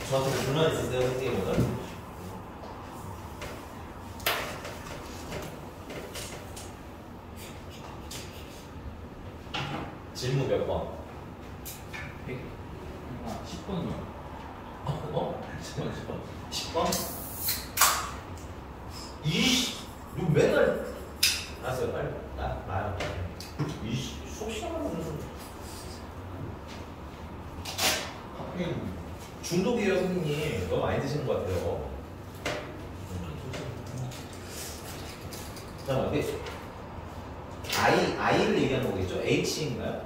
저한테 불만 있으세요, 선생님 오늘? 질문 몇 번? 10번이요. 어? 10번? 너 맨날 알았어요, 빨리 말해. 수업 시간만 무슨 중독이에요, 선생님. 너무 많이 드시는 것 같아요. 자, 어디? I를 얘기하는 거겠죠? H인가요?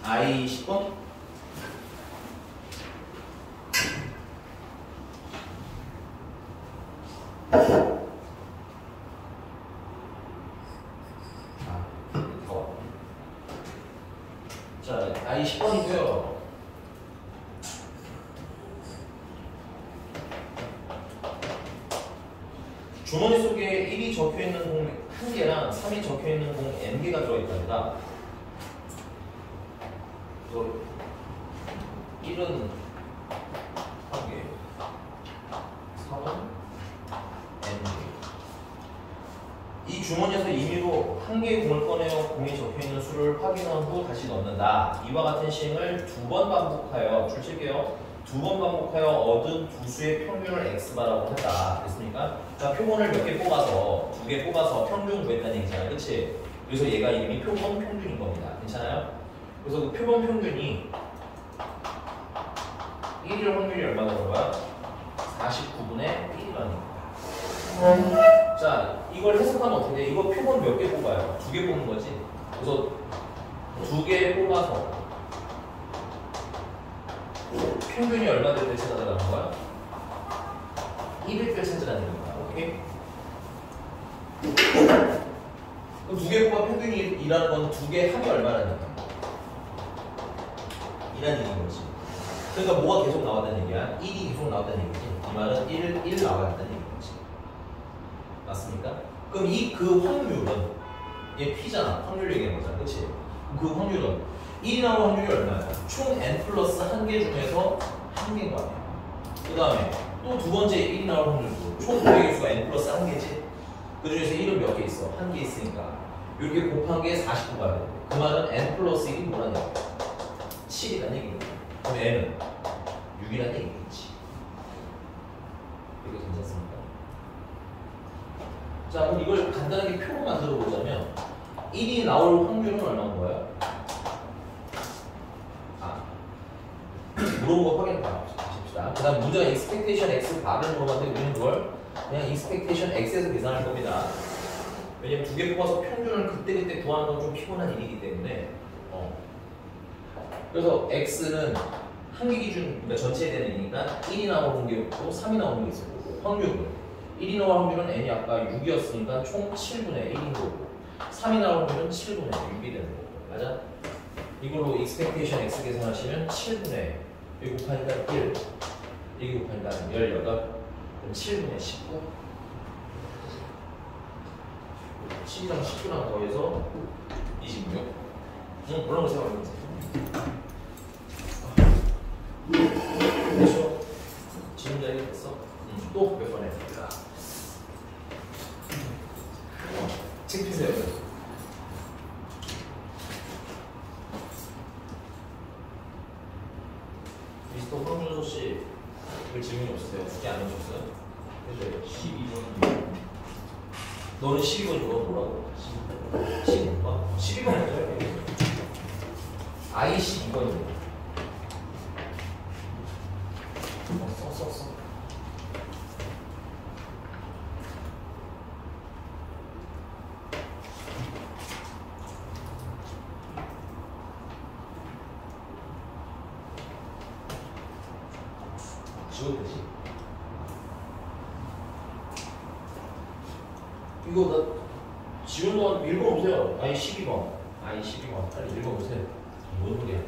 I 10번? 자, I 10번이고요. 주머니 속에 1이 적혀있는 공 1개랑 3이 적혀있는 공 n개가 들어있답니다. 1은 1개, 3은 n개. 이 주머니에서 임의로 1개의 공을 꺼내어 공이 적혀있는 수를 확인한 후 다시 넣는다. 이와 같은 시행을 2번 반복하여, 줄 칠게요. 2번 반복하여 얻은 두 수의 평균을 x바라고 했다. 됐습니까? 자, 표본을 몇 개 뽑아서, 2개 뽑아서 평균 구했다는 얘기잖아요. 그치? 그래서 얘가 이름이 표본 평균인 겁니다. 괜찮아요? 그래서 그 표본 평균이 1일 확률이 얼마나 되는 거야? 49분의 1이라는 거야. 자, 이걸 해석하면 어떻게 돼? 이거 표본 몇 개 뽑아요? 2개 뽑는 거지? 그래서 2개 뽑아서 평균이 얼마 될 때 찾아달라는 거야? 1일 때 찾으라는 거야. 오케이? 그럼 2개 뽑아 평균이 2라는 건 2개 합이 얼마라는 거야? 2라는 얘기인 거지. 그러니까 뭐가 계속 나왔다는 얘기야? 1이 계속 나왔다는 얘기지. 이 말은 1 나와야 한다는 얘기인 거지. 맞습니까? 그럼 그 확률은 얘 P잖아. 확률 얘기하는 거잖아. 그치? 그 확률은 1이 나올 확률이 얼마야? 총 n 플러스 1개 중에서 1개인 거 아니야. 그 다음에 또 두 번째 1이 나올 확률도 총 고객의 수가 n 플러스 1개지. 그 중에서 1은 몇 개 있어? 1개 있으니까 이렇게 곱한 게 49가 돼. 그 말은 n 플러스 1이 뭐라는 얘기야? 7이라는 얘기거든. 그럼 n은 6이라는 얘기겠지. 이거 괜찮습니까? 자, 그럼 이걸 간단하게 표로 만들어 보자면 1이 나올 확률은 얼마인 거예요? 물어본 거 확인 봐봅시다. 그 다음 문제가 expectation x 바를 물어봤는데 우리는 그걸 그냥 expectation x에서 계산할 겁니다. 왜냐면 2개 뽑아서 평균을 그때그때 구하는 건 좀 피곤한 일이기 때문에 그래서 x는 한 개 기준, 그러니까 전체에 대한 얘기니까 1이 나오는 게 있고 3이 나오는 게 있을 거고 확률은 1이 나올 확률은 n이 아까 6이었으니까 총 7분의 1인 거고 3이 나올 확률은 7분의 6이 되는 거고 맞아? 이걸로 expectation x 계산하시면 7분의 1 곱하니까 1 1 곱하니까 18 그럼 7분의 19 7이랑 19랑 더해서 26 응, 올라오세요 올라오세요 됐어? 지금 자리가 됐어? 응, 또 몇 번에? 책 피세요 미스터 황준서 씨, 별 질문이 없으세요? 숙제 안 해주셨어요? 해줘요. 12번. 너는 12번 줘. 뭐라고? 12번? 12번 해줘요. I 12번이에요. 써. 지워되지? 이거 나 지운 동안 읽어보세요. I 12번. I 12번. 빨리 읽어보세요. 뭔 소리야?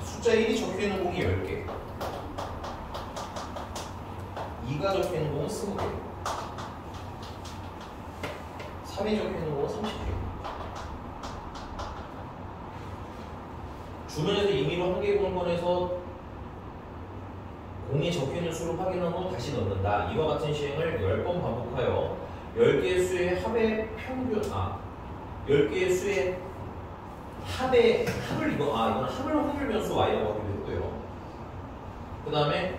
숫자 1이 적혀있는 공이 10개. 2가 적혀있는 공은 20개, 3이 적혀있는 공은 30개. 주변에서 임의로 한 개 공을 꺼내서 공이 적혀있는 수를 확인한 후 다시 넣는다. 이와 같은 시행을 10번 반복하여 10개의 수의 합의 평균, 10개의 수의 합을 이거는 합을 확률 변수 y라고 하기로 했고요. 그 다음에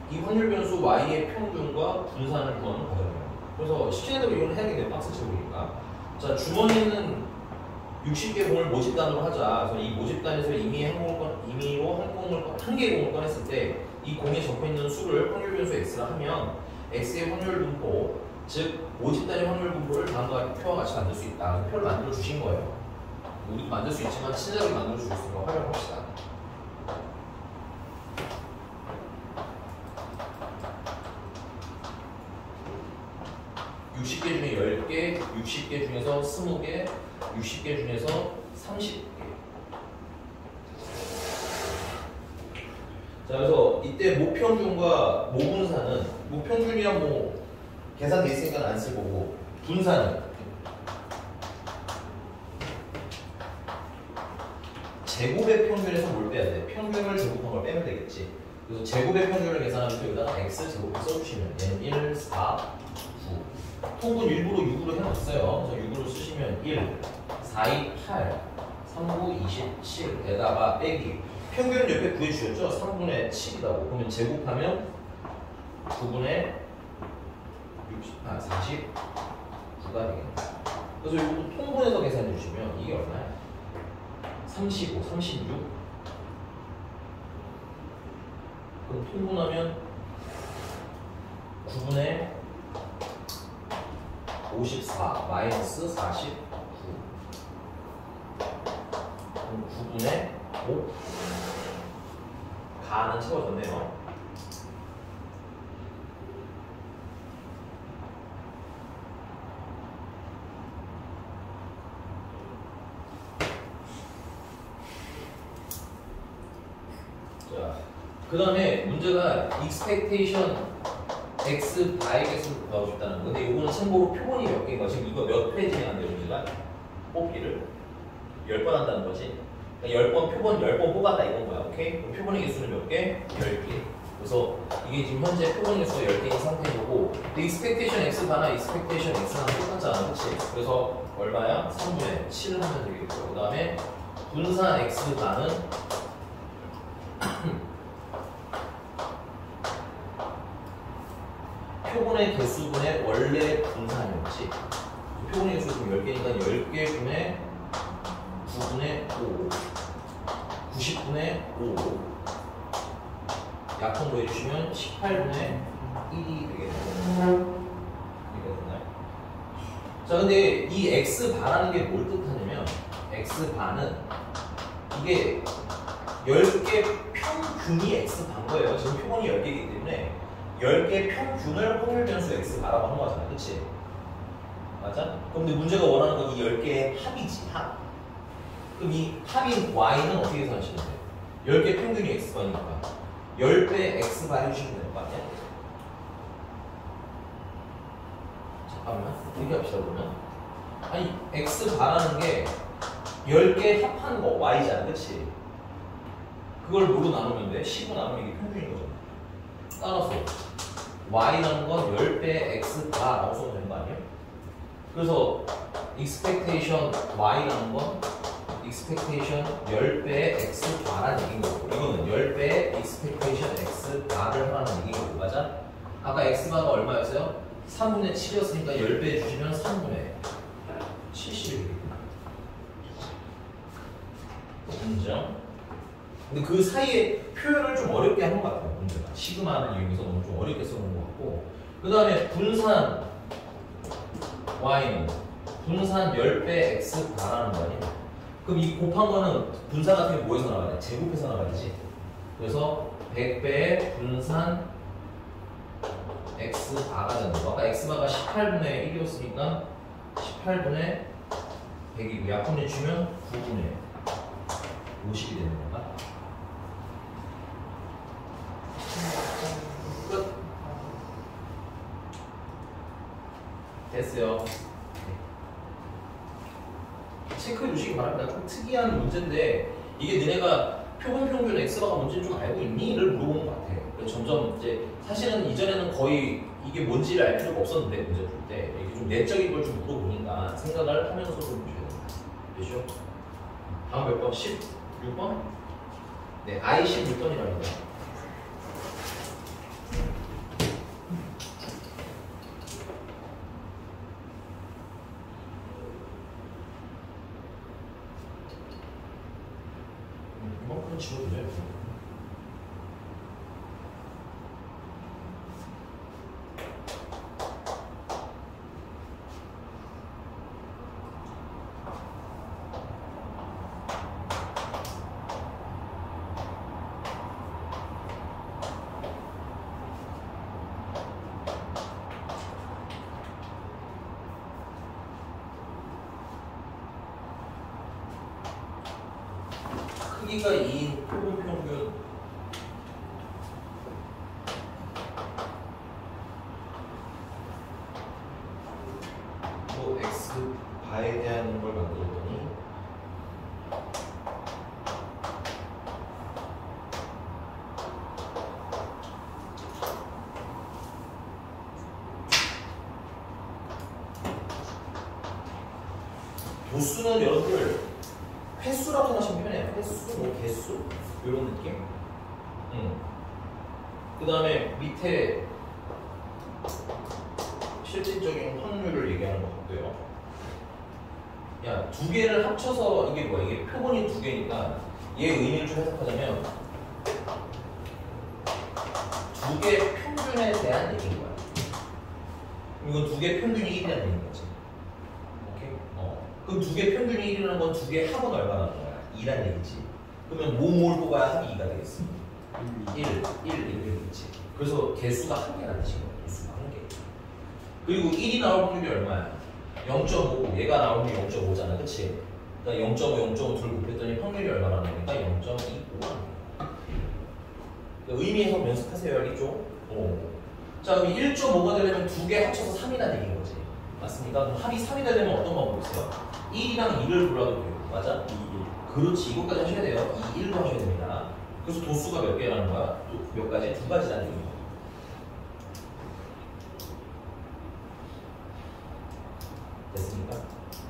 이 확률 변수 y의 평균과 분산을 구하는 과정이에요. 그래서 시키는 대로 이걸 해야겠네요. 박스 채우니까. 자, 주머니는 60개 공을 모집단으로 하자. 그래서 이 모집단에서 임의로 한 개의 공을 꺼냈을 때 이 공에 적혀있는 수를 확률 변수 x라 하면 x의 확률 분포, 즉 모집단의 확률 분포를 다음과 표와 같이 만들 수 있다. 그래서 표를 만들어 주신 거예요. 우리도 만들 수 있지만 친절하게 만들어 줄 수 있으니까 활용합시다. (60개) 중에 10개, 60개 중에서 20개, 60개 중에서 30개. 자, 그래서 이때 모평균과 모분산은, 모평균이야 뭐 계산돼 있으니까 안 쓸 거고, 분산은 제곱의 평균에서 뭘 빼야 돼? 평균을 제곱한 걸 빼면 되겠지. 그래서 제곱의 평균을 계산하면서 여기다가 x 제곱을 써주시면 얘는 1, 4, 9. 통분 일부러 6으로 해놨어요. 그래서 6으로 쓰시면 1, 4, 2, 8, 3, 9, 27에다가 빼기. 평균은 옆에 구해주셨죠? 3분의 7이라고. 그러면 제곱하면 9분의 49가 되겠네. 그래서 이거 통분해서 계산해 주시면 이게 얼마야? 35, 36. 그럼 통분하면 9분의 54 마이너스 49. 그럼 9분의 5. 가는 채워졌네요. 자, 그 다음에 문제가 expectation x 바에게서 나오고 싶다는 거. 근데 이거는 참고로 표본이 몇 개인가? 지금 이거 몇 페이지에 한대요, 문제가? 뽑기를 10번 한다는 거지. 그러니까 10번 표본 10번 뽑았다 이건 거야. 오케이? 그럼 표본의 개수는 몇 개? 10개. 그래서 이게 지금 현재 표본의 개수가 10개인 상태고, 근데 expectation x 바나 expectation x랑 똑같잖아, 그치? 그래서 얼마야? 3분의 7을 하면 되겠고, 그 다음에 분산 x 바는 표본의 개수분의 원래 분산이었지. 표본의 개수 지금 10개니까 10개 분의 9분의 5, 90분의 5. 약분 더해주시면 18분의 1이 되겠네요. 자, 근데 이 x바라는 게 뭘 뜻하냐면, x바는 이게 10개 평균이 x바인 거예요. 지금 표본이 10개이기 때문에 10개 평균을 확률 변수 x바라고 하는 거잖아. 그치? 맞아? 근데 문제가 원하는 건 이 10개의 합이지, 합. 그럼 이 합인 y는 어떻게 계산하시면 돼요? 10개 평균이 x바니까 10배 x바 해주시면 되는 거 아니야? 잠깐만, 어떻게 합시다 그러면? 아니, x바라는 게 10개 합한 거 y잖아, 그치? 그걸 뭐로 나누면 돼? 10으로 나누면 이게 평균인 거잖아. 따라서 y라는 건 10배 x바라고 써도 되는 거 아니에요? 그래서 expectation y라는 건 expectation 10배 x바라는 얘기인 거고, 이거는 10배 expectation x바를 하라는 얘기인 거고, 맞아? 아까 x바가 얼마였어요? 3분의 7이었으니까 10배 해주시면 3분의 70. 인정? 근데 그 사이에 표현을 좀 어렵게 한 것 같아요, 문제가. 시그마를 이용해서 너무 좀 어렵게 써놓은 것 같고. 그 다음에 분산 y는 분산 10배 x바라는 거 아니에요? 그럼 이 곱한 거는 분산 같은 게 뭐에서 나가야 돼? 제곱해서 나가야 되지. 그래서 100배 분산 x바가 되는 거. 아까 x바가 18분의 1이었으니까 18분의 100이고, 약분해 주면 9분의 50이 되는 건가? 끝. 됐어요. 체크해 주시기 바랍니다. 좀 특이한 문제인데 이게 너네가 표본 평균 x바가 뭔지 좀 알고 있니?를 물어보는 것 같아. 그래서 점점 이제 사실은 이전에는 거의 이게 뭔지를 알 필요가 없었는데 문제 풀 때 이게 좀 내적인 걸 좀 물어보니까 생각을 하면서 좀 보셔야 됩니다. 되죠? 다음 몇 번? 16번? 네, I 16번이랍니다. 이만큼은 지워도 돼요. 크기가 2인 표본 평균 또 x 바에 대한 걸 만들었더니 도수는 여러분들 횟수라고 생각하시면 편해요. 횟수, 뭐 개수 이런 느낌. 그 다음에 밑에 실질적인 확률을 얘기하는 것 같고요. 야, 두 개를 합쳐서 이게 뭐야? 이게 표본이 두 개니까 얘 의미를 좀 해석하자면 두 개 평균에 대한 얘기인 거야. 이건 두 개 평균이 1이라는 얘기인 거지. 오케이? 그럼 두 개 평균이 1이라는 건 두 개 합은 얼마나 나는 거야? 2란 얘기지. 그러면 뭐뭘 뽑아야 합이 2가 되겠어? 1 되겠지. 그래서 개수가 한 개라는 뜻인 거야. 개수가 한 개. 그리고 1이 나올 확률이 얼마야? 0.5. 얘가 나오면 0.5잖아. 그치? 그러니까 0.5, 0.5 둘 곱했더니 확률이 얼마나 나오니까 0.25가 의미 해석 연습하세요. 알겠죠? 자, 그럼 1.5가 되려면 두 개 합쳐서 3이나 되는 거지. 맞습니까? 그럼 합이 3이 되려면 어떤 방법이 있어요? 1이랑 2를 골라도 돼요. 맞아? 2, 1. 그렇지. 이것까지 하셔야 돼요. 2, 1도 하셔야 됩니다. 그래서 도수가 몇 개라는 거야? 몇 가지? 두 가지라는 얘기입니다. 됐습니까?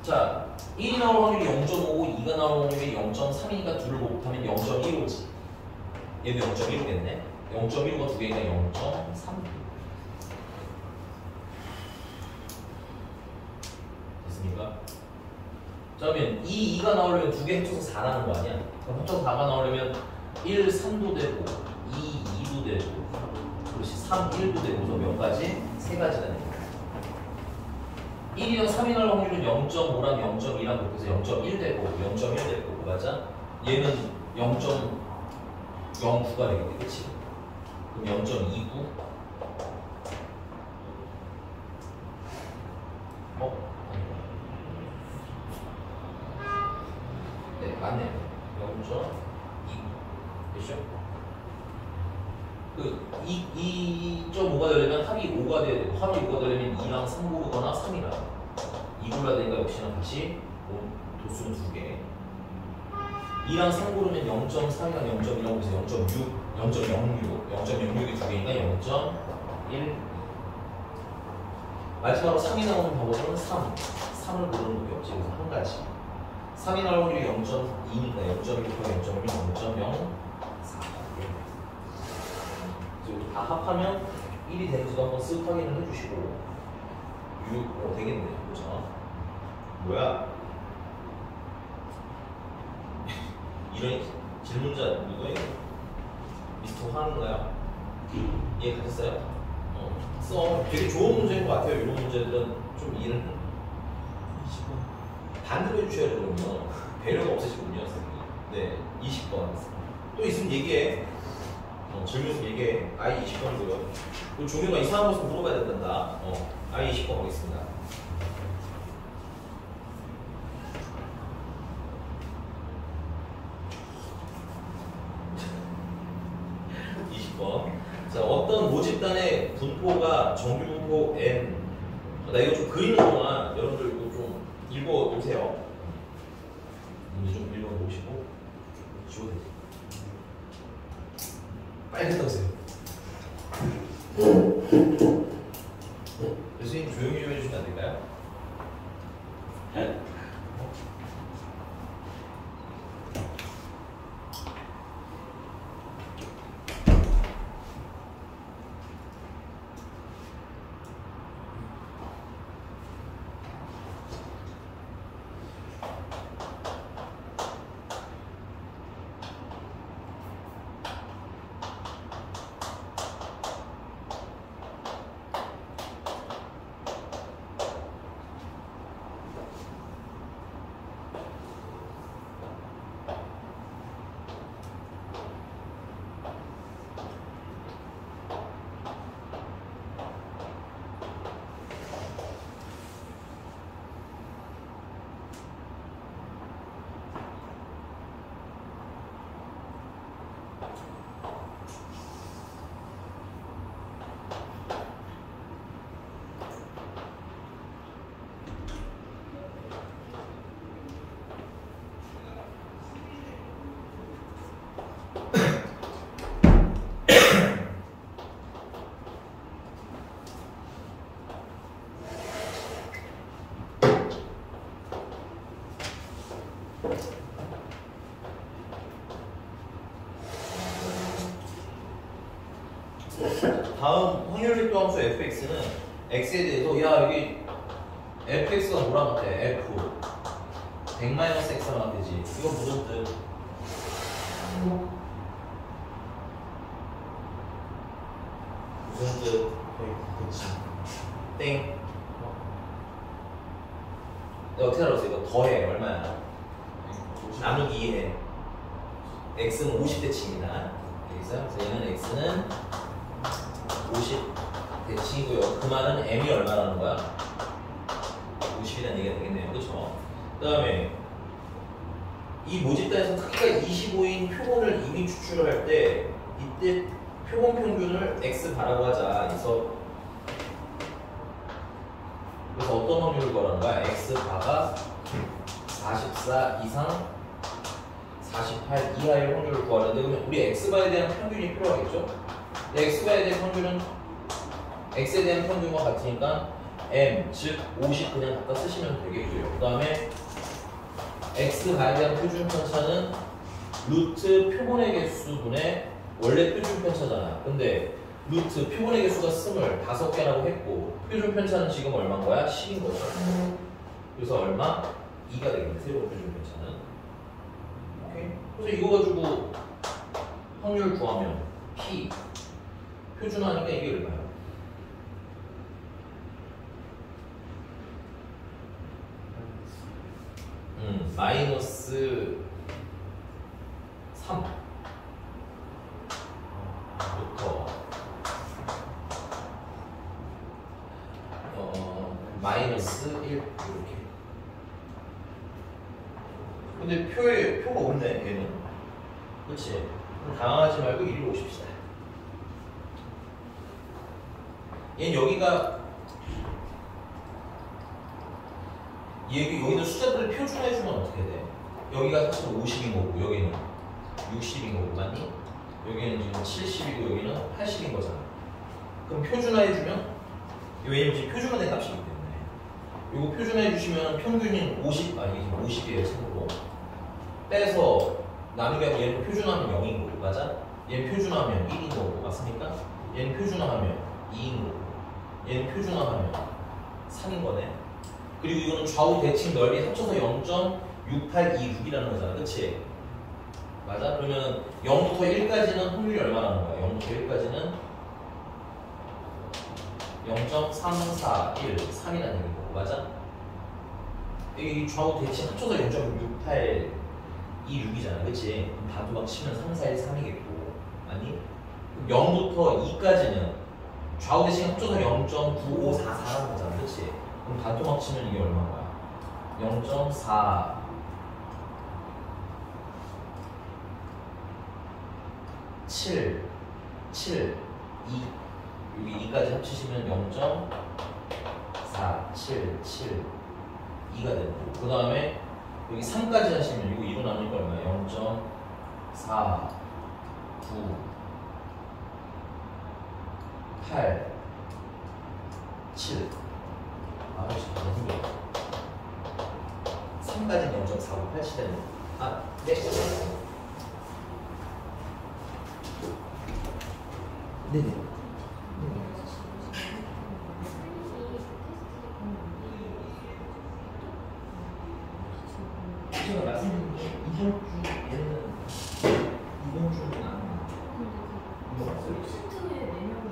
자, 1이 나올 확률이 0.5, 2가 나올 확률이 0.3이니까 둘을 곱하면 0.15지. 얘도 0.15겠네. 0.15가 두 개니까 0.3. 됐습니까? 자, 그러면 2가 나오려면 두 개 합쳐서 4라는 거 아니야? 그럼 합쳐서 4가 나오려면 1, 3도 되고 2, 2도 되고 그렇지 3, 1도 되고 그래서 몇 가지? 세 가지가 되는 거야. 1이랑 3이 나올 확률은 0.5랑 0.2랑 곱해서 0.1 되고 0.1 되고 맞아? 얘는 0.09가 되겠지, 그치? 그럼 0.29? 네, 맞네요. 0.29 됐죠? 그 2.5가 되려면 합이 5가 돼야 되고 합이 5가 되려면 2랑 3 고르거나 3이랑 2 골라야 되니까 역시나 같이 도수는 2개 2랑 3 고르면 0.3이랑 0.1이라고 해서 0.06이 2개니까 0.1 마지막으로 3이 나오는 방법은 3을 고르는 게 없지. 그래서 한 가지 3이 나올 확률이 0.2니까 0.1, 0.1, 0.04 다 합하면 1이 되는지도 한번 쓱 확인을 해주시고 6, 되겠네. 그렇죠? 뭐야? 이런 질문자 누구예요? 미스터 화인가요? 이해 가셨어요? 되게 좋은 문제인 것 같아요. 이런 문제들은 좀 이해를 반대로 해주셔야 되거든요. 배려가 없으시군요. 네, 20번 또 있으면 얘기해. 질문 있으면 얘기해. I 20번이고요. 그리고 종효가 이상한 것을 물어봐야 된단다. I 20번 가겠습니다. 자, 어떤 모집단의 분포가 정규 분포 n 나 이거 좀 그리는 동안 여러분들 이거 좀 읽어보세요. 문제 좀 읽어보시고 지워도 돼요. 빨리 갔다 오세요. 교수님 조용히 좀 해주시면 안 될까요? 다음 확률집도함수 fx는 x에 대해서 야 여기 fx가 뭐랑 같아? f 100-x랑 같지. 이건 무슨 뜻? 무슨 뜻? 그치. 땡. 내가 어떻게 알았어? 이거 더해 얼마야? 나누기 2해. x는 50대칭이다. 그래서 얘는 x는 50대칭이고요. 그 말은 m이 얼마라는 거야? 50이라는 얘기가 되겠네요. 그쵸? 그 다음에 이 모집단에서 크기가 25인 표본을 이미 추출을 할 때 이때 표본 평균을 x바라고 하자. 그래서 어떤 확률을 구하라는 거야? x바가 44 이상 48 이하의 확률을 구하는데 그러면 우리 x바에 대한 평균이 필요하겠죠? x바에 대한 평균은 x에 대한 평균과 같으니까 m, 즉 50 그냥 갖다 쓰시면 되겠고요. 그 다음에 x바에 대한 표준 편차는 루트 표본의 개수분의 원래 표준 편차잖아. 근데 루트 표본의 개수가 25개라고 했고 표준 편차는 지금 얼마인 거야? 10인 거죠. 그래서 얼마? 2가 되겠네. 새로운 표준 편차는. 오케이? 그래서 이거 가지고 확률 구하면 p 표준화니까 이게 얼마야? 마이너스 3 부터 마이너스 1 이렇게. 근데 표가 없네 얘는. 그렇지? 당황하지 말고 이리로 오십시다. 얘는 여기는 숫자들을 표준화해주면 어떻게 돼? 여기가 사실 50인 거고 여기는 60인 거고 맞니? 여기는 지금 70이고 여기는 80인 거잖아. 그럼 표준화해주면 왜냐면 지금 표준화된 값이기 때문에 이거 표준화해주시면 평균인 50, 이게 지금 50이에요 참고로. 빼서 나누기 하면 얘는 표준화하면 0인 거고 맞아? 얘는 표준화하면 1인 거고 맞습니까? 얘는 표준화하면 2인 거고 얘는 표준화하면 3인 거네. 그리고 이거는 좌우 대칭 넓이 합쳐서 0.6826이라는 거잖아. 그치? 맞아? 그러면 0부터 1까지는 확률이 얼마라는 거야? 0부터 1까지는 0.341, 3이라는 얘기고 맞아? 이 좌우 대칭 합쳐서 0.6826이잖아. 그치? 그럼 다두막 치면 3, 4, 1, 3이겠고 아니? 0부터 2까지는 좌우 대칭 합쳐서 0.9544라는 거잖아. 그치? 그럼 단토막 치면 이게 얼마인 거야? 0.4 7 7 2 여기 2까지 합치시면 0.4 4, 7, 7, 2가 되는 거고 그 다음에 여기 3까지 하시면 이거 2로 나누니까 얼마야? 0.4, 9, 8, 7 아, 역시 너무 힘들어 3까지는 0.498 되는 거 아, 네 네네 제가 말씀드린 게 이번 주는 안 이거 없어요? 시트에 4명이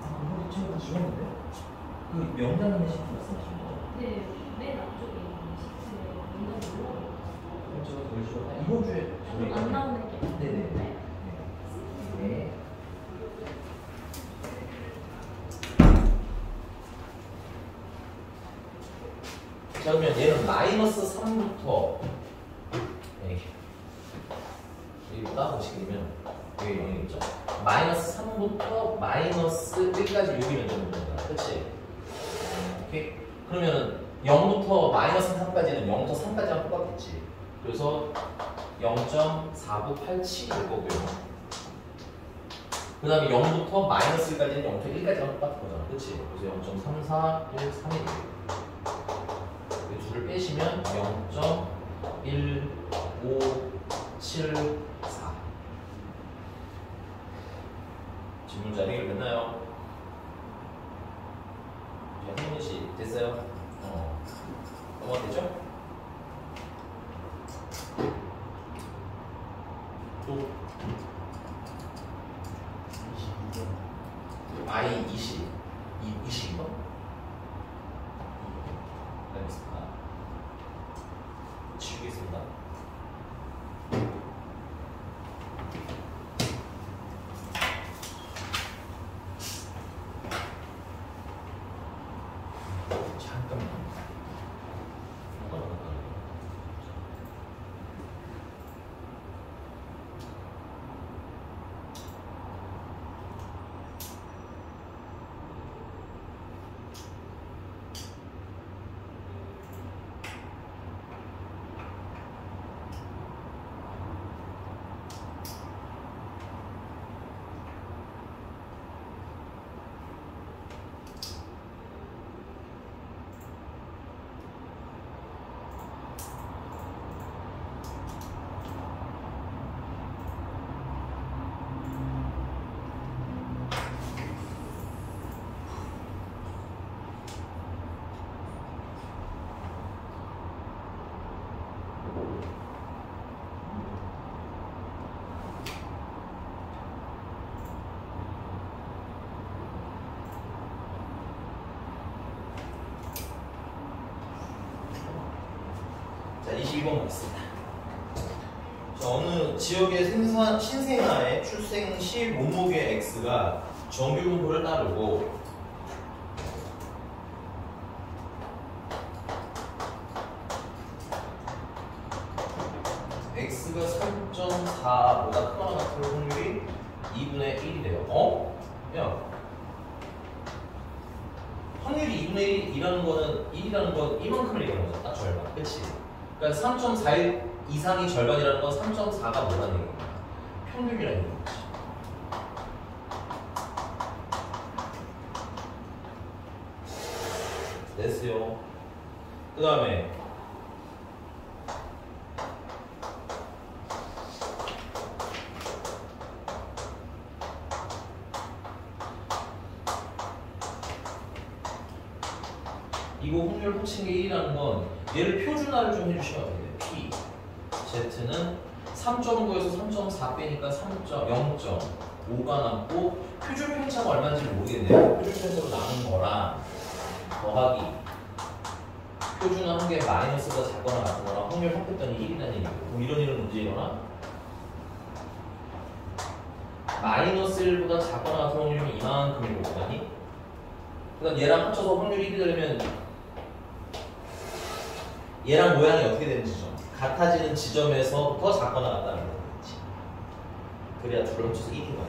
아, 이거 제가 지웠는데 그 명단에 시트 말씀하신 거죠? 네, 맨 앞쪽에 있는 시트에 명단으로 제가 그걸 지웠나? 이번 주에 저희가 안 나오는 게 네네 네. 자 그러면 얘는 마이너스 3부터 이거 따보시게 되면 여기 0이겠죠? 마이너스 3부터 마이너스 1까지 여기 면적을 보는 그치? 오케이? 그러면 0부터 마이너스 3까지는 0부터 3까지랑 똑같겠지 그래서 0.4987이 될 거고요 그 다음에 0부터 마이너스 1까지는 0부터 1까지랑 똑같은 거잖아 그치? 그래서 0.3413이 되고 둘을 빼시면 0.1574 질문자리 해결됐나요? 한문씨 됐어요? 넘어가 되죠? 또 I 20 20번? 알겠습니다. 지우겠습니다. 잠깐만. 뭐가 나갈까요? 자, 22번 보겠습니다. 자, 어느 지역의 신생아의 출생 시 몸무게 X가 정규분포를 따르고 X가 3.4보다 크거나 같은 확률이 2분의 1이래요. 야, 확률이 2분의 1이라는 거는 1이라는 건 이만큼을 얘기하는 거죠. 딱 절반. 그치? 그러니까 3.4 이상이 절반이라는 건 3.4가 뭐라는 얘기야? 평균이라는 얘기지. 됐어요. 그 다음에 이거 확률 합친 게 1이라는 건 얘를 표준화를 좀 해주시면 돼요. P Z는 3.9에서 3.4 빼니까 0.5가 남고 표준 편차가 얼마인지 모르겠네요. 표준 편차로 나눈 거랑 더하기 표준화한 게 마이너스가 작거나 같은 거랑 확률 합했더니 1이라는 얘기고 그럼 이런 문제 일어나? 마이너스 1보다 작거나 같은 확률이면 이만큼일 거고 아니? 그다음 얘랑 합쳐서 확률이 1이 되려면 얘랑 모양이 어떻게 되는 지점? 같아지는 지점에서부터 작거나 같다는 거겠지. 그래야 둘을 합쳐서 1인 거야.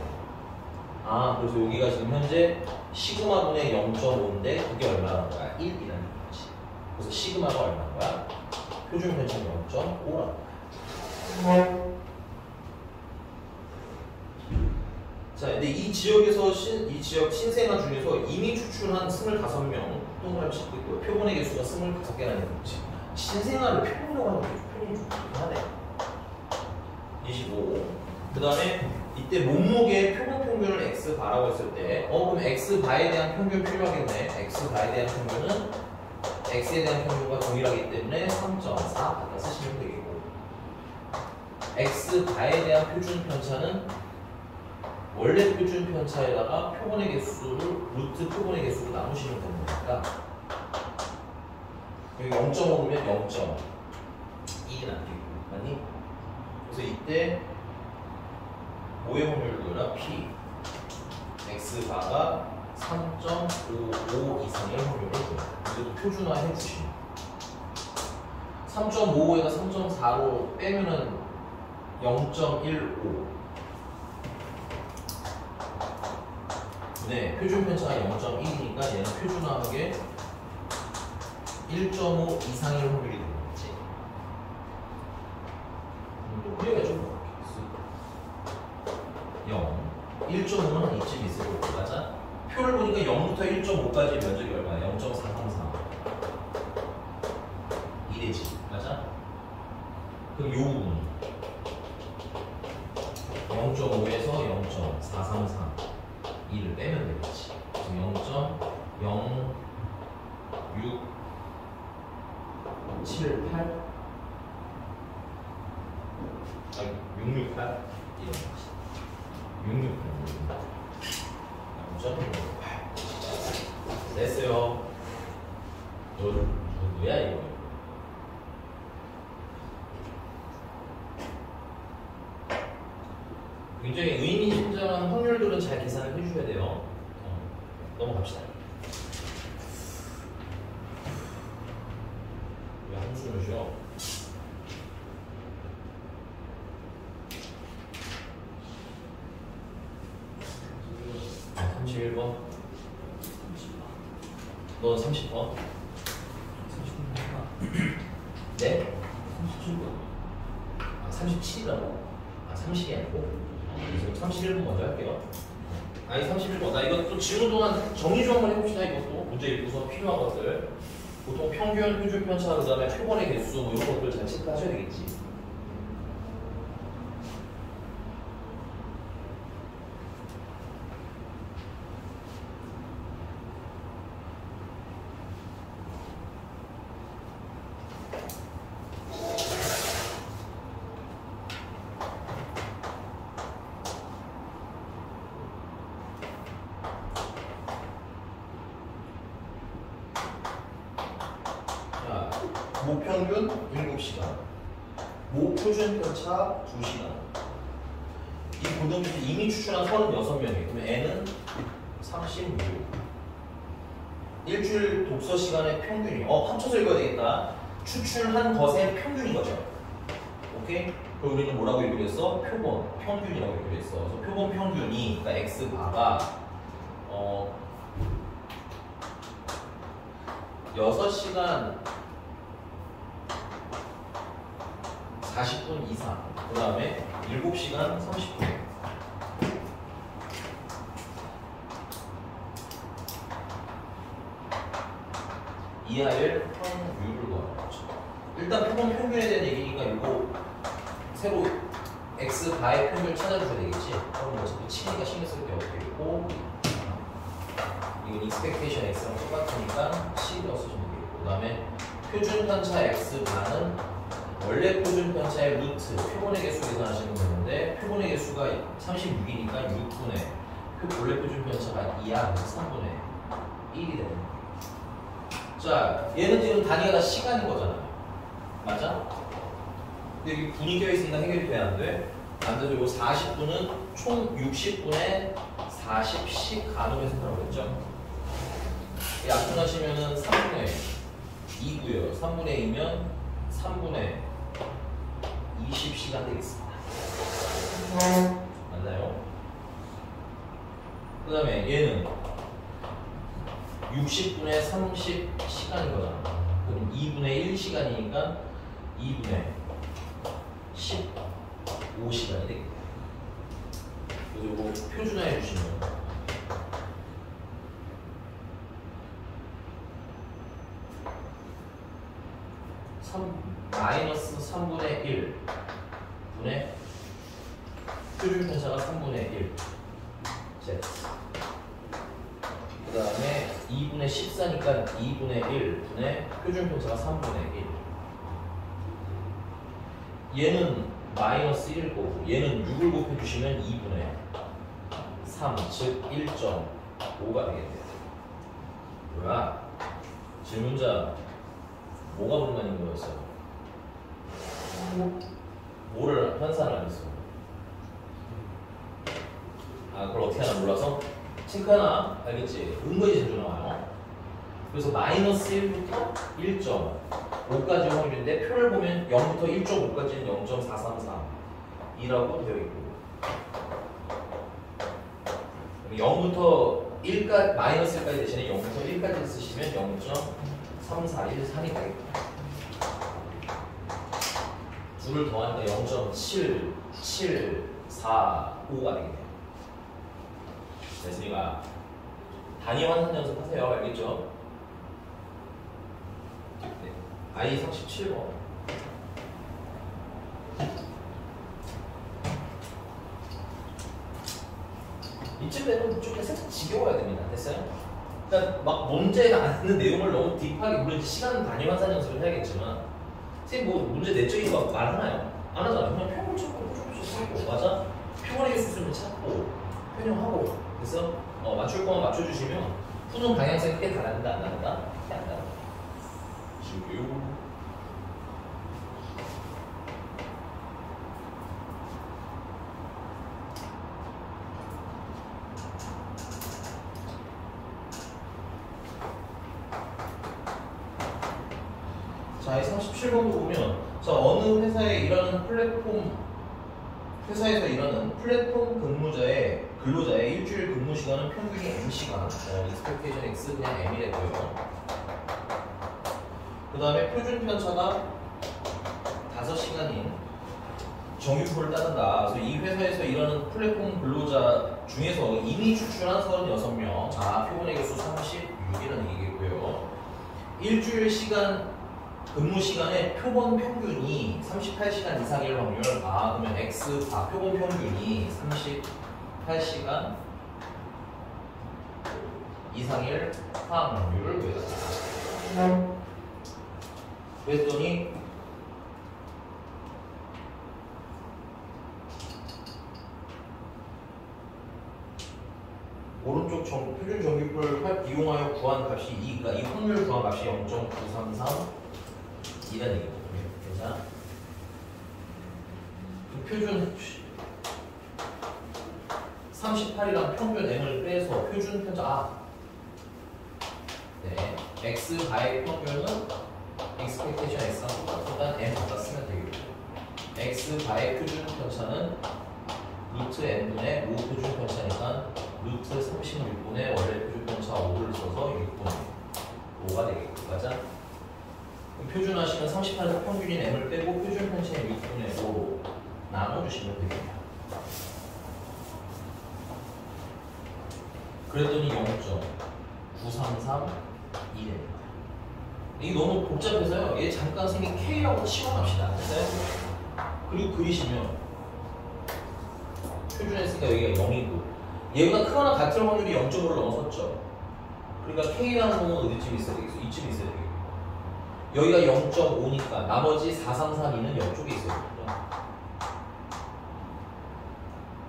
아, 그래서 여기가 지금 현재 시그마분의 0.5인데 그게 얼마라는 거야? 1이라는 거지. 그래서 시그마가 얼마인 거야? 표준 편차는 0.5라고. 자, 근데 이 지역에서 이 지역 신생아 중에서 이미 추출한 25명 동그라미 찍고 있고요. 표본의 개수가 25개라는 거지. 신생아를 표본이라고 하는 게 표본이 좀 그렇긴 하네. 25. 그 다음에 이때 몸무게 표본 평균을 x 바라고 했을 때, 그럼 x 바에 대한 평균 필요하겠네. x 바에 대한 평균은 x에 대한 평균과 동일하기 때문에 3.4 갖다 쓰시면 되겠고, x 바에 대한 표준 편차는 원래 표준 편차에다가 표본의 개수를 루트 표본의 개수로 나누시면 되는 거니까 여기 0.5면 0.1이 남기고, 맞니? 그래서 이때 오의 확률도나 p x바가 3.55 이상의 확률을 줘요. 이것도 표준화해 주시면 3.55에다 3.4로 빼면은 0.15. 네, 표준 편차가 0.1이니까 얘는 표준화하게 1.5 이상의 확률이 되는 거지. 그래야 좀 0, 1.5는 한 이쯤 있을 거고, 맞아? 표를 보니까 0부터 1.5까지 면적이 얼마야? 0.433. 이래지, 맞아? 그럼 요 부분 0.5에서 0.433 2를 빼면 되겠지. 지금 0.0678 아니 668 이런 거지. 668 0.668 됐어요. 너 누구야 이거? 굉장히 의미심장한 확률들은 잘 계산을 해주셔야 돼요. 넘어갑시다. 왜 한숨을 쉬어? 31번. 너 30번. 30번. 네? 37번. 아, 37이라고? 아, 30이 아니고? 그래서 31번 먼저 할게요. 아니 31번. 나 이거 또 지우는 동안 정리 좀 한번 해봅시다. 이것도 문제 읽고서 필요한 것들. 보통 평균, 표준 편차, 그 다음에 표본의 개수 뭐 이런 것들 잘 체크하셔야 되겠지. 모평균 7시간, 모표준 편차 2시간. 이 고등교수 이미 추출한 36명이에요. 그러면 N은 36. 일주일 독서 시간의 평균이 합쳐서 읽어야 되겠다. 추출한 것의 평균인 거죠. 오케이? 그럼 우리는 뭐라고 얘기를 했어? 표본 평균이라고 얘기를 했어. 그래서 표본 평균이, 그러니까 X바가 6시간 40분 이상, 그 다음에 7시간 30분. 이하의 확률을 구하는 거죠. 일단 표본 평균에 대한 얘기니까 이거 새로 x 바의 평균을 찾아주셔야 되겠지. 그럼 어차피 치니까 신경 쓸 게 없겠고, 이건 expectation x랑 똑같으니까 C로 쓰시면 되겠고, 그 다음에 표준 편차 x 바는 원래 표준 편차의 루트, 표본의 개수 계산하시는 건데, 표본의 개수가 36이니까 6분의 원래 표준 편차가 2야. 그래서 3분의 1이 되는 거예요. 자, 얘는 지금 단위가 다 시간인 거잖아. 맞아? 근데 여기 분이 껴있으니까 해결이 돼, 안 돼? 안 되죠. 요 40분은 총 60분에 40씩 가늠해서 생각하고 있죠. 약분하시면은 3분의 2고요. 3분의 2면 3분의 20시간 되겠습니다. 맞나요? 그 다음에 얘는 60분의 30시간인 거잖아. 그럼 2분의 1시간이니까 2분의 15시간이 되겠다. 그래서 이거 표준화해 주시면 마이너스 3분의 1 분의 표준 편차가 3분의 1 Z. 그 다음에 2분의 14니까 2분의 1 분의 표준 편차가 3분의 1. 얘는 마이너스 1일 거고 얘는 6을 곱해주시면 2분의 3, 즉 1.5가 되겠네요. 뭐야? 질문자 뭐가 불만인 거였어요? 뭐를 환산을 안 했어? 아, 그걸 어떻게 하나 몰라서? 체크 하나, 알겠지? 은근히 자주 나와요. 그래서 마이너스 1부터 1.5까지 확률인데 표를 보면 0부터 1.5까지는 0.433이라고 되어 있고 0부터 1까지, 마이너스 1까지 대신에 0부터 1까지 쓰시면 0.3413이 되겠다. 둘을 더하니까 0.7745가 되겠네요. 됐으니까 단위 환산 연습하세요. 알겠죠? 네. I 37번. 이쯤 되면 좀 살짝 지겨워야 됩니다. 됐어요? 그러니까 막 문제가 안 되는 내용을 너무 딥하게, 물론 시간 단위 환산 연습을 해야겠지만 선생님 뭐 문제 내적인 거 말하나요? 안 하잖아요. 그냥 표본 찾고 표본 찾고 맞아? 표본의 개수를 찾고 변형하고 그래서 맞출 거만 맞춰주시면 푸는 방향성이 크게 다른다 안 다른다? 안 다른다. 자, 이 37번도 보면 자, 어느 회사에 일하는 회사에서 일하는 플랫폼 근로자의 일주일 근무 시간은 평균이 M시간, expectation X 그냥 M이랬고요. 그 다음에 표준 편차가 5시간인 정규표를 따른다. 그래서 이 회사에서 일하는 플랫폼 근로자 중에서 이미 추출한 36명, 표본의 개수 36이라는 얘기겠고요. 일주일 근무 시간의 표본 평균이 38시간 이상일 확률, 그러면 X, 표본 평균이 38시간 이상일 확률을 구해달라. 그랬더니 오른쪽 표준 정규표를 이용하여 구한 값이 그러니까 이 확률 구한 값이 0.933 이라는 얘기거든요. 괜찮아? 표준 38이랑 평균 M을 빼서 표준 편차 네, X 바의 평균은 expectation X랑 똑같으니까 M 갖다 쓰면 되겠고 X 바의 표준 편차는 루트 N분의 5 표준 편차니까 루트 36분의 원래 표준 편차 5를 써서 6분의 5가 되겠고 맞아? 표준화시는 38에서 평균인 M을 빼고 표준 편차의 6분의 5로 나눠주시면 되겠네요. 그랬더니 0.933이 됩니다. 이게 너무 복잡해서요. 얘 잠깐 생긴 K라고 치워납시다. 됐어요? 그리고 그리시면 표준했으니까 여기가 0이고 얘보다 크거나 같을 확률이 0.5를 넘어섰죠. 그러니까 K라는 놈은 어디쯤 있어야 되겠어? 이쯤 있어야 되겠고 여기가 0.5니까 나머지 4332는 옆쪽에 있어야 되겠죠.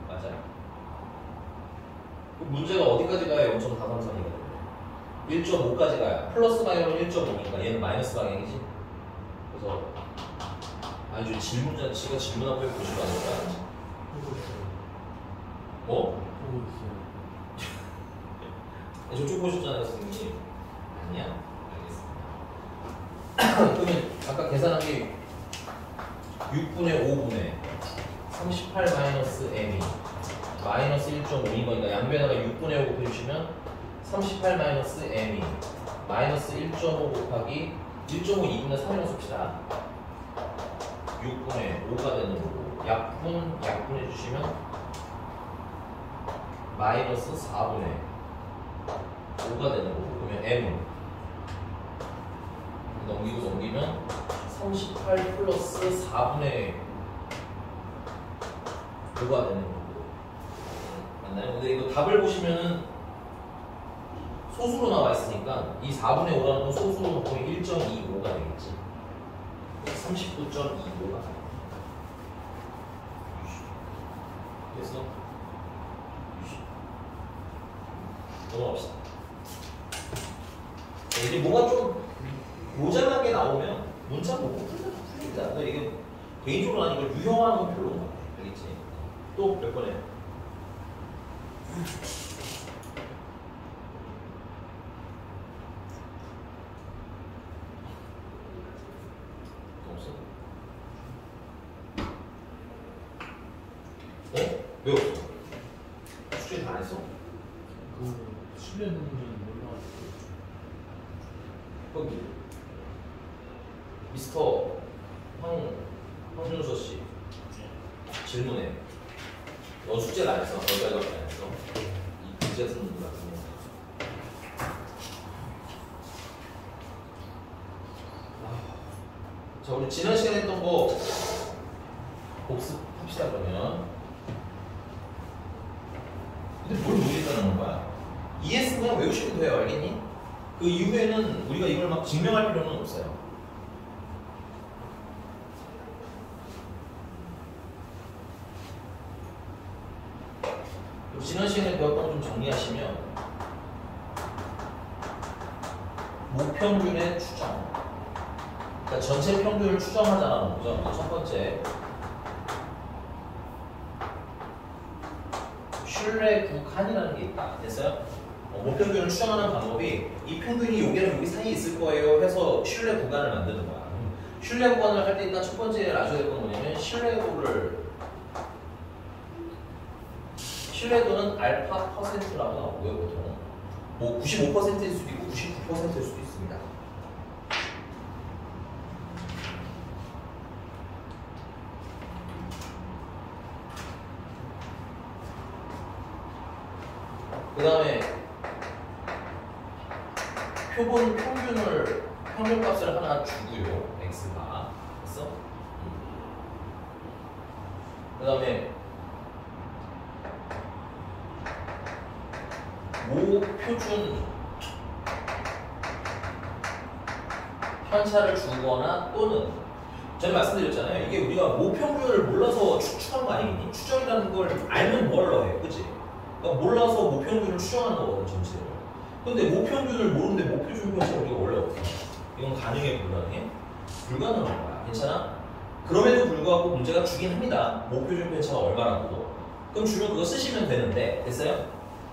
맞아요. 문제가 어디까지 가야 0.433이가 돼요? 1.5까지 가야 플러스 방향은 1.5니까 얘는 마이너스 방향이지. 그래서 아니 지가 질문 앞에 보시면 안 될까요? 뭐? 저쪽 보셨잖아요, 선생님. 아니야? 그러면 아까 계산한 게 6분의 5분의 38 마이너스 M이 마이너스 1.5인 거니까 양변에다가 6분의 5 곱해주시면 38 마이너스 m이 마이너스 1.5 곱하기 1.5 2분의 3이라고 씁시다. 6분의 5가 되는 거고 약분 해주시면 마이너스 4분의 5가 되는 거고 그러면 m은 넘기면 38 플러스 4분의 5가 되는 거고 맞나요? 근데 이거 답을 보시면은 소수로 나와 있으니까 이 4분의 5라는 건 소수로 놓고 1.25가 되겠지. 39.25가 됐어? 넘어갑시다. 이제 뭐가 좀 모자라게 나오면 문자 보고 풀립니다. 근데 이게 개인적으로 아니고 유형하는 건 별로인 것 같아. 알겠지? 또 몇 번에? 없어? 어? 왜 없어? 숙제 다 안 했어? 그 수련 문제는 몰라가지고 거기 미스터 황준서 씨 질문해. 너 숙제를 안 했어? 너희가 안 했어? 이 문제 쓰는 거 같으면. 자, 우리 지난 시간에 했던 거 복습합시다 그러면. 근데 뭘 모르겠다는 거야? ES 그냥 외우시면 돼요. 알겠니? 그 이후에는 우리가 이걸 막 증명할 필요는 없어요. 지난 시간에 배웠던 거 좀 정리하시면 모평균의 추정, 그러니까 전체 평균을 추정하자는 거죠. 첫 번째 신뢰 구간이라는 게 있다. 됐어요? 모평균을 추정하는 방법이 이 평균이 여기랑 여기 사이에 있을 거예요 해서 신뢰 구간을 만드는 거야. 신뢰 구간을 할 때 일단 첫 번째 아셔야 될 건 뭐냐면 신뢰도는 알파 퍼센트라고 나오고요. 보통 뭐 95%일 수도 있고 99%일 수도 있습니다. 그 다음에 표본 평균값을 하나 주고요. x가 됐어? 그 다음에 모표준 편차를 주거나 또는 전에 말씀드렸잖아요. 이게 우리가 모평균을 몰라서 추측한 거 아니겠니? 추정이라는 걸 알면 뭘 넣어요, 그치? 그러니까 몰라서 모평균을 추정하는 거거든, 전체를. 근데 모평균을 모르는데 모표준 편차 우리가 원래 어떻게 해? 이건 가능해, 불가능해? 불가능한 거야. 괜찮아? 그럼에도 불구하고 문제가 주긴 합니다. 모표준 편차가 얼마라고. 그럼 주면 그거 쓰시면 되는데, 됐어요?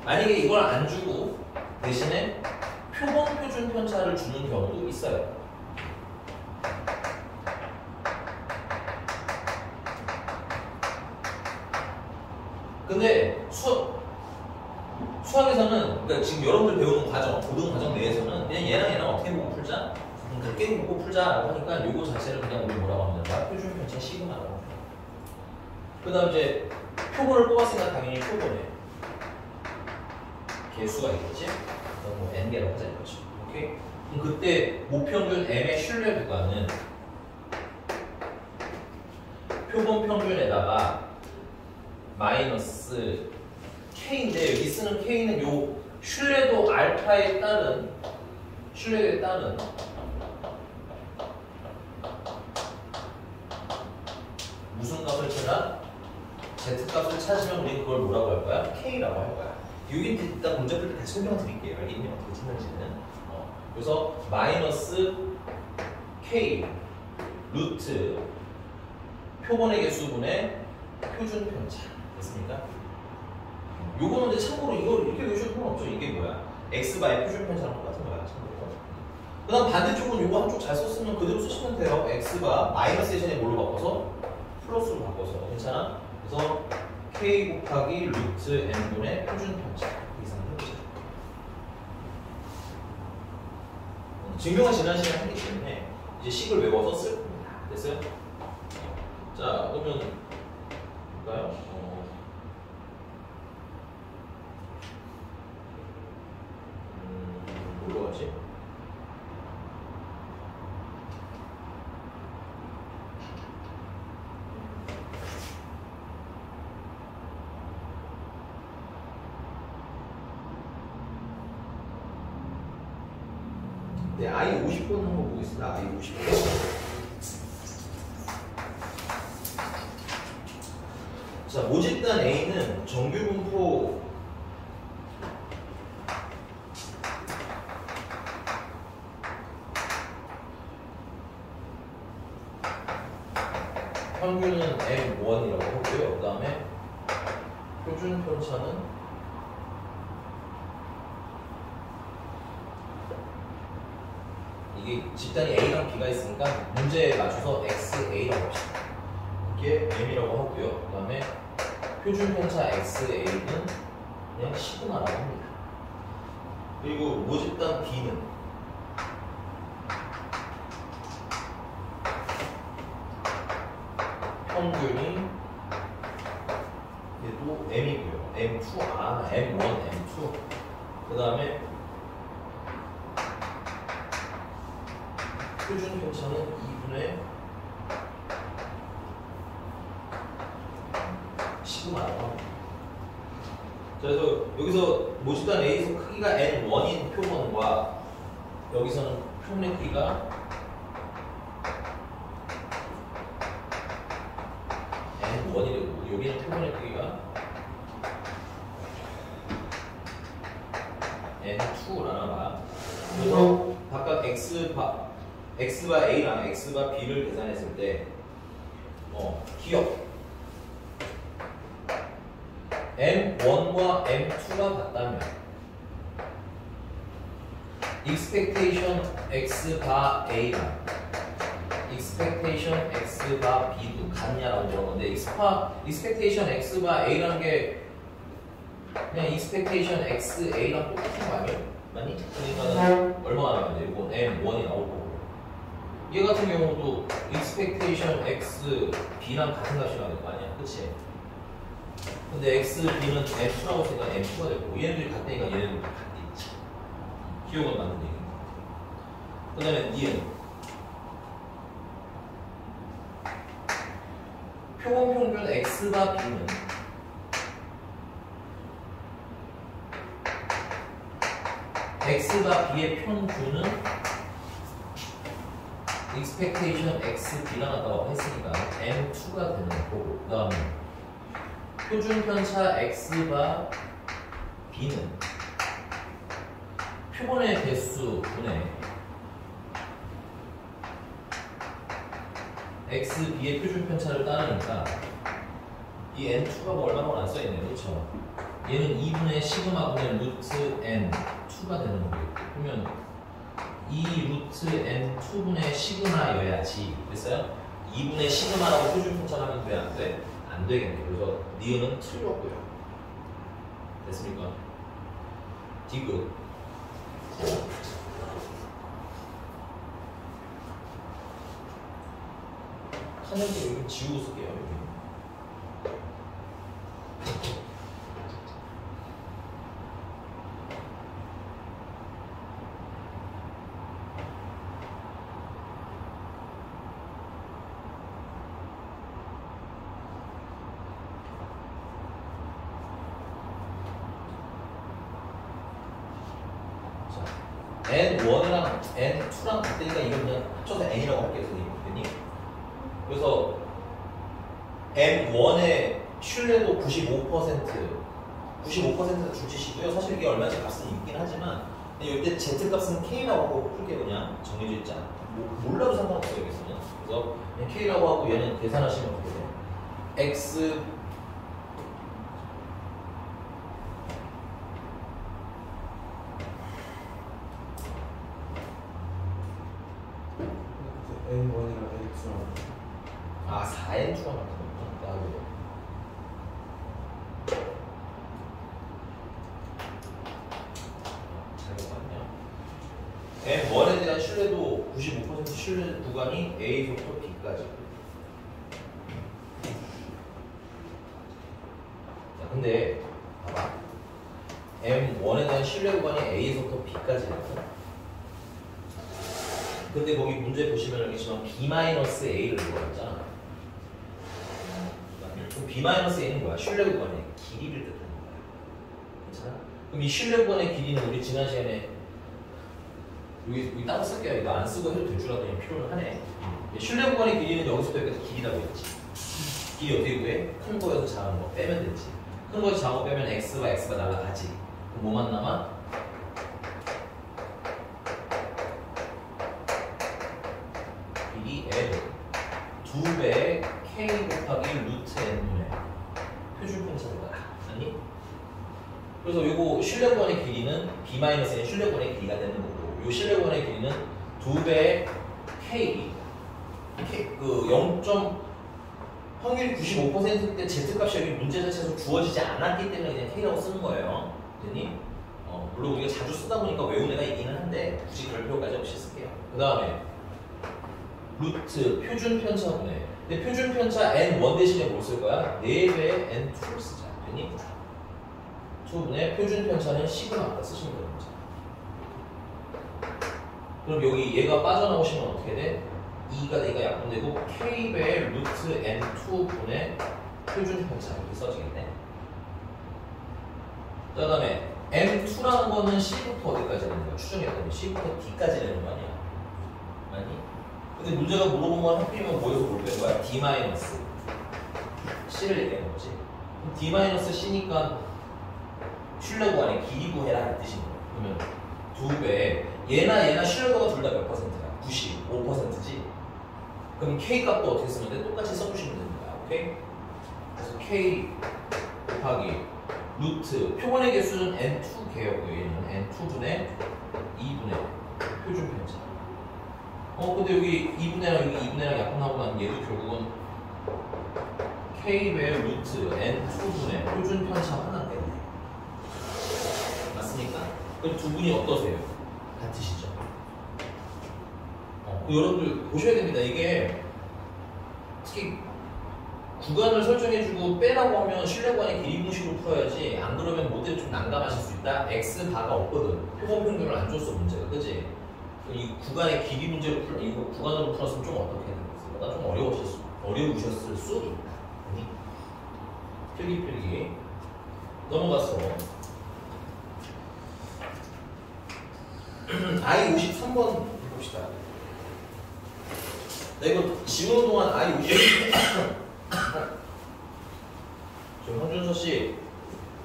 만약에 이걸 안 주고 대신에 표본 표준 편차를 주는 경우도 있어요. 근데 수학에서는 그러니까 지금 여러분들 배우는 과정, 고등 과정 내에서는 그냥 얘랑 어떻게 보고 풀자? 그렇게 보고 풀자라고 하니까 요거 자체를 그냥 우리 뭐라고 하면 된다? 표준 편차 시그마라고. 그 다음 이제 표본을 뽑았으니까 당연히 표본에 개수가 있겠지? 뭐 n개라고 하자 이거지. 오케이? 그럼 그때 모평균 m의 신뢰 구간은 표본 평균에다가 마이너스 k인데 여기 쓰는 k는 요 신뢰도 알파에 따른 무슨 값을 찾아? z 값을 찾으면 우리 그걸 뭐라고 할 거야? k라고 할 거야. 여기 일단 문제 풀 때 다시 설명 드릴게요. 알겠니? 어떻게 찾는지는. 그래서 마이너스 k 루트 표본의 개수분의 표준 편차 됐습니까? 요거는 이제 참고로 이걸 이렇게 외우셔도 상관없죠. 이게 뭐야? x바의 표준 편차랑 똑같은 거야. 참고로. 그 다음 반대쪽은 요거 한쪽 잘 썼으면 그대로 쓰시면 돼요. x가 마이너스 예전에 뭘로 바꿔서 플러스로 바꿔서 괜찮아? 그래서 k 곱하기 루트 n분의 표준 편차 이상을 해보자. 증명은 지난 시간에 했기 때문에 이제 식을 외워서 쓸 겁니다. 됐어요? 자, 그러면 볼까요? 뭘로 하지? 네, I 50번 한번 보겠습니다. I 50번. 자, 모집단 A는 정규 분포 평균은 M1이라고 하고요. 그 다음에 표준 편차는 이게 집단이 A랑 B가 있으니까 문제에 맞춰서 XA라고 합시다. 이게 M이라고 하고요. 그 다음에 표준 편차 XA는 그냥 시그마라고 합니다. 그리고 모집단 B는 평균이 얘도 M이고요. M2, M1, M2. 그 다음에 표준 편차는 2분의 시그마라고 합니다. 그래서 여기서 모집단 A에서 크기가 N1인 표본과 여기서는 표본의 크기가 N1이고 여기는 표본의 크기가 N2라나 봐. 그래서 각각 X바 A랑 X바 B를 계산했을 때 기억 M1과 M2가 같다면 expectation X바 A랑 expectation X바 B도 같냐라고 물어보는데 expectation X바 A라는 게 그냥 expectation XA랑 똑같은 거 아니에요? 맞니? 그러니까는 얼마가 나와야 돼? 이건 M1이 나올 거고 얘 같은 경우도 expectation X, B랑 같은 값이 나올 거 아니야? 그치? 근데 X, B는 M2라고 했으니까 M2가 되고 얘네들이 같으니까 얘네들도 같겠지. 기억은 맞는 얘기입니다. 그 다음에 니은 표본 평균 X바 B는 X바 B의 평균은 expectation X, B가 나왔다고 했으니까 M2가 되는 거고 그 다음에 표준 편차 X바 B는 표본의 개수 분의 X, B의 표준 편차를 따르니까 이 N2가 뭐 얼마나 안 써있네요. 그렇죠? 얘는 2분의 시그마 분의 루트 N2가 되는 거겠고 그러면 이 루트 N2분의 시그마여야지 됐어요? 2분의 시그마라고 표준 편차를 하면 돼? 안 돼? 안 되겠네. 그래서 니은은 틀렸고요. 됐습니까? 디귿 하늘도 여기 지우고 쓸게요. 여기. N1이랑 N2랑 같으니까 이건 그냥 합쳐서 N이라고 할게요, 선생님. 그래서 M1의 신뢰도 95%는 줄지시고요. 사실 이게 얼마인지 값은 있긴 하지만 이때 Z 값은 K라고 하고 풀게 그냥 정해져 있지 않아. 몰라도 상관없어요, 여기서는. 그래서 그냥 K라고 하고 얘는 계산하시면 어떻게 돼요? X N1이랑 N2랑 4N 추가 같은 거구나. M1에 대한 신뢰도 95% 신뢰 구간이 A부터 B까지. 자, 근데 봐봐. M1에 대한 신뢰 구간이 A에서부터 B까지라고. 근데 거기 문제 보시면 알겠지만 B-A를 구하잖아. 그럼 B-A는 뭐야? 신뢰 구간의 길이를 뜻하는 거야. 괜찮아? 그럼 이 신뢰 구간의 길이는 우리 지난 시간에 여기 따로 쓸게요. 이거 안 쓰고 해도 될 줄 알았더니 필요는 하네. 신뢰 구간의 길이는 여기서부터 여기까지 길이라고 했지. 길이 어떻게 구해? 큰 거에서 작은 거 빼면 되지. 큰 거에서 작은 거 빼면 x가 날아가지. 그럼 뭐만 남아? 길이 L 2배 K 곱하기 루트 N분의 표준 편차가 아니? 그래서 요거 신뢰 구간의 길이는 B-N의 신뢰 구간의 길이가 되는 거고 요 신뢰 구간의 길이는 2배의 K 그 0. 확률이 95%때 Z값이 여기 문제 자체에서 주어지지 않았기 때문에 그냥 K라고 쓰는 거예요. 됐니? 물론 우리가 자주 쓰다 보니까 외운 애가 있기는 한데 굳이 그럴 필요까지 없이 쓸게요. 그 다음에 루트 표준 편차분의 근데 표준 편차 N1 대신에 뭘 쓸 거야? 4배의 N2를 쓰자. 됐니? 2분의 표준 편차는 시그마다 쓰시면 되는 거죠. 그럼 여기 얘가 빠져나오시면 어떻게 돼? 2가 얘가 약분되고 K배의 루트 N2분의 표준 편차 이렇게 써지겠네. 자, 그 다음에 M2라는 거는 C부터 어디까지 되는 거야? 추정했더니 C부터 D까지 되는 거 아니야? 아니? 근데 문제가 물어본 건 하필이면 뭐에서 뭘 뺀 거야? D-C를 얘기하는 거지. 그럼 D-C니까 신뢰 구간의 길이 구해라 이 뜻인 거야. 그러면 2배 얘나 신뢰도가 둘 다 몇 %야? 95%지? 그럼 K 값도 어떻게 쓰면 돼? 똑같이 써주시면 되는 거야. 오케이? 그래서 K 곱하기 루트 표본의 개수는 N2 개였고요. 얘는 N2분의 2분의 표준 편차. 근데 여기 2분의랑 여기 2분의랑 약분하고 나면 얘도 결국은 K배의 루트 N2분의 표준 편차 하나 때문에 맞습니까? 그럼 두 분이 어떠세요? 같으시죠? 여러분들 보셔야 됩니다. 이게 특히 구간을 설정해주고 빼라고 하면 신뢰 구간의 길이 공식으로 풀어야지 안 그러면 모델 좀 난감하실 수 있다. X 바가 없거든. 표본 평균을 안 줬어 문제가. 그치? 이 구간의 길이 문제로 이거 구간으로 풀었으면 좀 어떻게 되겠어요? 나 좀 어려우셨을 수 있다. 필기 넘어가서 I53번 봅시다. 나 이거 지우는 동안 I53 저 황준서 씨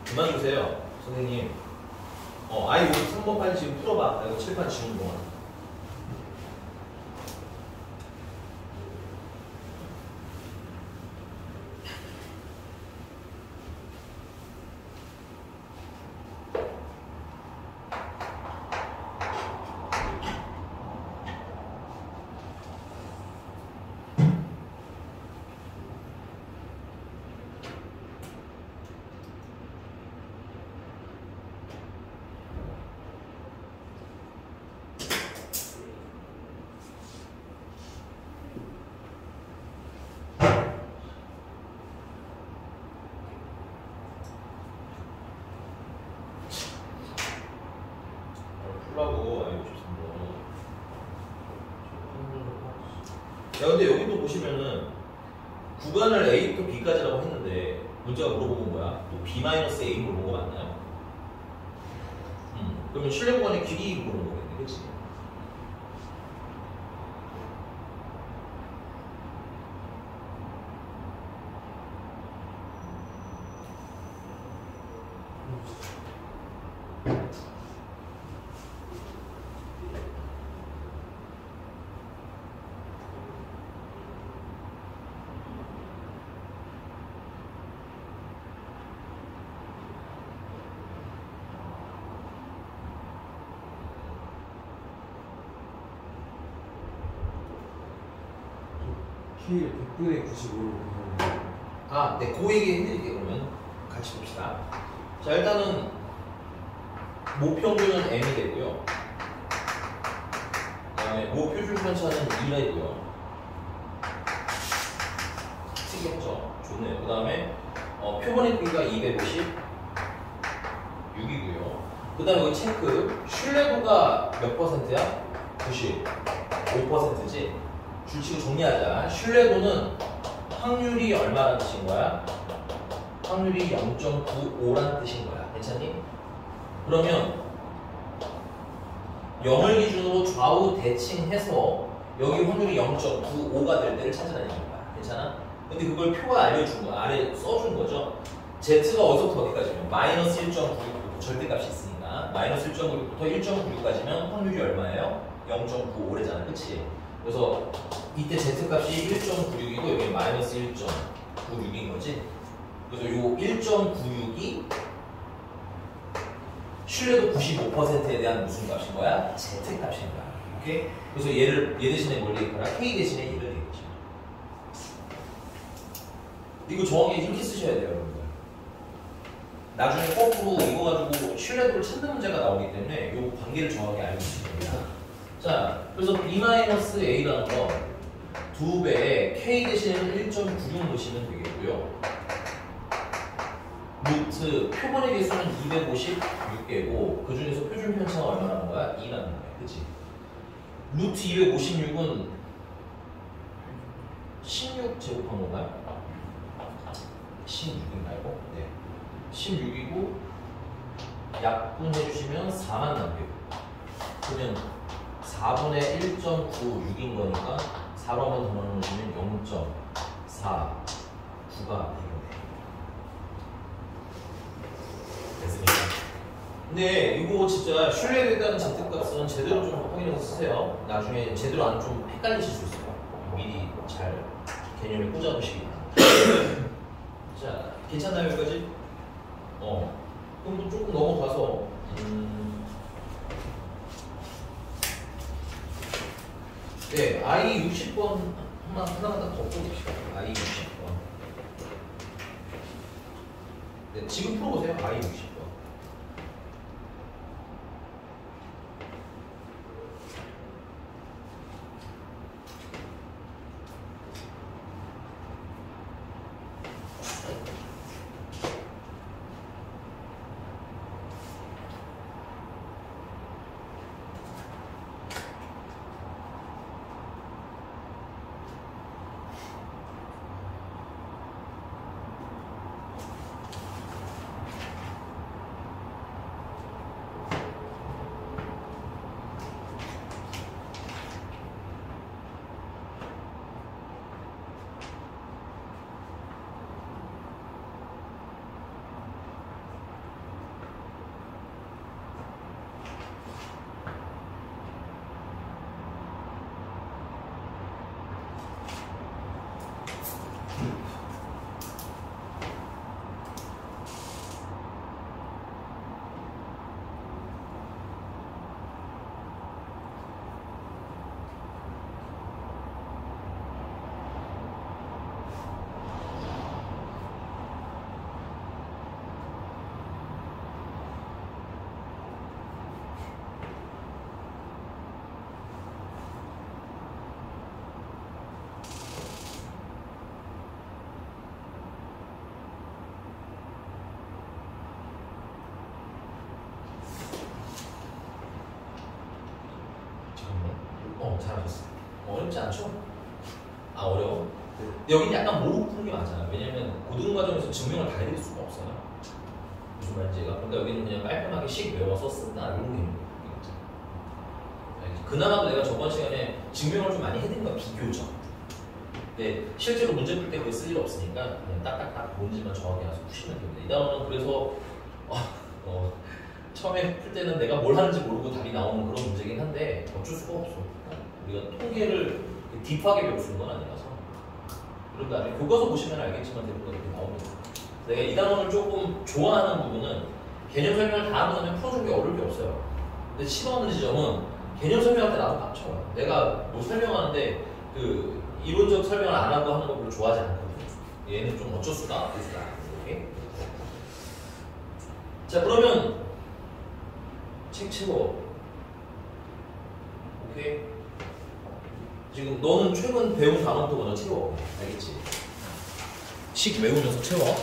그만 주세요 선생님. I53번 빨리 지금 풀어봐. 나 이거 칠판 지우는 동안. 야, 근데 여기도 보시면은 구간을 A부터 B까지라고 했는데 문제가 물어본 건 뭐야? 또 B-A 물어본 거 맞나요? 그러면 신뢰 구간의 길이 물어본 거겠네, 그치? K를 100분의 95로 네, 그 얘기 해드릴게요. 그러면 같이 봅시다. 자, 일단은 모평균은 M이 되고요. 다음에 뭐 표준 편차는 2래고요. 특이했죠? 좋네요. 그 다음에 표본의 크기가 250, 6이고요. 그 다음에 여기 체크. 신뢰도가 몇 %야? 95%지? 줄치고 정리하자. 신뢰도는 확률이 얼마라는 뜻인 거야? 확률이 0.95라는 뜻인 거야. 괜찮니? 그러면 0을 기준으로 좌우 대칭해서 여기 확률이 0.95가 될 때를 찾으라는 얘기야. 괜찮아? 근데 그걸 표가 알려준 거야. 아래 써준 거죠. Z가 어디서부터 어디까지면 마이너스 1.96 절대값이 있으니까 마이너스 1.96부터 1.96까지면 확률이 얼마예요? 0.95래잖아. 그치? 그래서 이때 Z값이 1.96이고 여기 마이너스 1.96인 거지. 그래서 요 1.96이 신뢰도 95%에 대한 무슨 값인 거야? Z 값인 거야. 오케이? 그래서 얘 대신에 뭘 대입하라? K 대신에 1을 대입하죠. 이거 정확히 이렇게 쓰셔야 돼요, 여러분들. 나중에 거꾸로 이거 가지고 신뢰도를 찾는 문제가 나오기 때문에 이 관계를 정확히 알고 있어야 됩니다. 자, 그래서 B-A라는 거 2배에 K 대신에 1.96 넣으시면 되겠고요. 루트 표본의 개수는 256개고 그 중에서 표준 편차가 얼마라는 거야? 2라는 거야. 그치? 루트 256은 16 제곱한 건가요? 16인가요? 네. 16이고 약분해주시면 4만 남겨요. 그러면 4분의 1.96인 거니까 4로 한번 더 넣어주시면 0.49가 되겠네요. 됐습니까? 근데 이거 진짜 신뢰되다는 Z값은 제대로 좀 확인해서 쓰세요. 나중에 제대로 안 좀 헷갈리실 수 있어요. 미리 잘 개념을 꽂아보시기 바랍니다. 자, 괜찮나요 여기까지? 그럼 또 조금 넘어가서 네, I 60번 하나만 더 풀어봅시다. I 60번. 네, 지금 풀어보세요. I 60번. 잘하셨어요. 어렵지 않죠? 아, 어려워? 근데 여긴 약간 모르고 푸는 게 많잖아요. 왜냐면 고등과정에서 증명을 다 해드릴 수가 없어요. 무슨 말인지가. 그러니까 여기는 그냥 깔끔하게 식 외워서 쓴다 이런 개념이거든요. 그나마도 내가 저번 시간에 증명을 좀 많이 해드린 건 비교적. 근데 실제로 문제 풀 때 그거 쓸 일 없으니까 그냥 딱딱딱 뭔지만 정확히 알아서 푸시면 됩니다. 이 단어는 그래서 처음에 풀 때는 내가 뭘 하는지 모르고 답이 나오는 그런 문제긴 한데 어쩔 수가 없어. 우리가 통계를 딥하게 배우는 건 아니라서. 그리고 나중에 교과서 보시면 알겠지만 대부분 이렇게 나옵니다. 내가 이 단어를 조금 좋아하는 부분은 개념 설명을 다 하고 나면 풀어주는 게 어려울 게 없어요. 근데 싫어하는 지점은 개념 설명할 때 나도 깝쳐요. 내가 뭐 설명하는데 그 이론적 설명을 안 하고 하는 거 별로 좋아하지 않거든요. 얘는 좀 어쩔 수가 없다. 오케이? 자, 그러면 책 채워. 오케이? 지금 너는 최근 배운 단어부터 먼저 채워. 알겠지? 식 외우면서 채워.